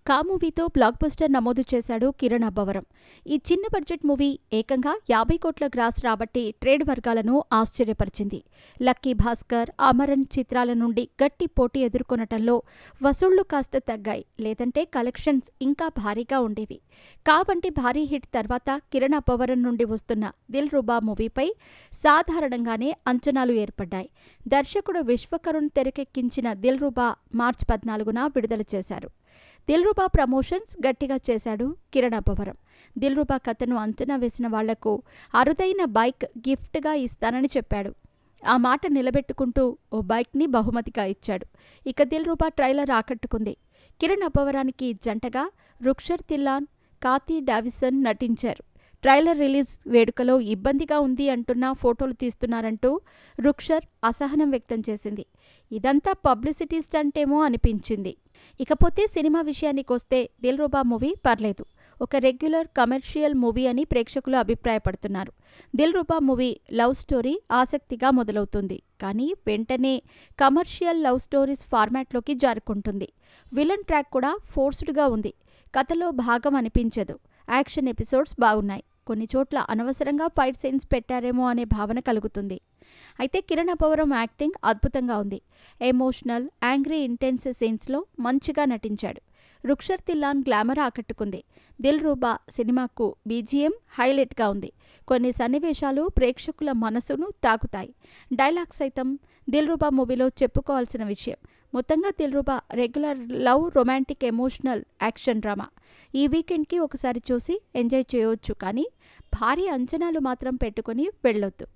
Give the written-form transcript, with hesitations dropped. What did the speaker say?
కా మూవీతో block buster నమోదు చేశాడు కిరణ్ అబ్బవరం. ఈ చిన్న బడ్జెట్ మూవీ ఏకంగా 50 కోట్ల గ్రాస్ రాబట్టి ట్రేడ్ వర్గాలను ఆశ్చర్యపరిచింది. లక్కీ భాస్కర్, అమరన్ చిత్రాల నుండి గట్టి పోటీ ఎదుర్కొనటంలో వసూళ్లు కాస్త తగ్గాయి. లేదంటే కలెక్షన్స్ ఇంకా భారీగా ఉండేవి. కా వంటి భారీ హిట్ తర్వాత కిరణ్ అబ్బవరం నుండి వస్తున్న దిల్ రుబా మూవీపై సాధారణంగానే అంచనాలు ఏర్పడ్డాయి. దర్శకుడు విశ్వకరుణ్ తెరకెక్కించిన దిల్ రుబా మార్చి 14న విడుదల చేశారు. దిల్ రుబా ప్రమోషన్స్ గట్టిగా చేశాడు కిరణ్ అబ్బవరం. దిల్ రుబా కథను అంచనా వేసిన వాళ్లకు అరుదైన బైక్ గిఫ్ట్గా ఇస్తానని చెప్పాడు. ఆ మాట నిలబెట్టుకుంటూ ఓ బైక్ని బహుమతిగా ఇచ్చాడు. ఇక దిల్ రుబా ట్రైలర్ ఆకట్టుకుంది. కిరణ్ అబ్బవరానికి జంటగా రుక్షర్ తిల్లాన్, కాతీ డావిసన్ నటించారు. ట్రైలర్ రిలీజ్ వేడుకలో ఇబ్బందిగా ఉంది అంటున్నా ఫోటోలు తీస్తున్నారంటూ రుక్షర్ అసహనం వ్యక్తం చేసింది. ఇదంతా పబ్లిసిటీ స్టంట్ ఏమో అనిపించింది. ఇకపోతే సినిమా విషయానికొస్తే దిల్ రుబా మూవీ పర్లేదు, ఒక రెగ్యులర్ కమర్షియల్ మూవీ అని ప్రేక్షకులు అభిప్రాయపడుతున్నారు. Dilruba movie love story ఆసక్తిగా మొదలవుతుంది. కానీ వెంటనే కమర్షియల్ లవ్ స్టోరీస్ ఫార్మాట్లోకి జారుకుంటుంది. విలన్ ట్రాక్ కూడా ఫోర్స్డ్గా ఉంది. కథలో భాగం అనిపించదు. యాక్షన్ ఎపిసోడ్స్ బాగున్నాయి. కొన్ని చోట్ల అనవసరంగా ఫైట్ సీన్స్ పెట్టారేమో అనే భావన కలుగుతుంది. అయితే కిరణ్ అబ్బవరం యాక్టింగ్ అద్భుతంగా ఉంది. ఎమోషనల్, యాంగ్రీ, ఇంటెన్స్ సీన్స్లో మంచిగా నటించాడు. రుక్షర్ తిల్లాన్ గ్లామర్ ఆకట్టుకుంది. దిల్ రుబా సినిమాకు బీజీఎం హైలైట్గా ఉంది. కొన్ని సన్నివేశాలు ప్రేక్షకుల మనసును తాకుతాయి. డైలాగ్ సైతం దిల్ రుబా మూవీలో చెప్పుకోవాల్సిన విషయం. మొత్తంగా Dilruba regular love, romantic, emotional action drama. ఈ వీకెండ్కి ఒకసారి చూసి ఎంజాయ్ చేయవచ్చు. కానీ భారీ అంచనాలు మాత్రం పెట్టుకొని వెళ్ళొద్దు.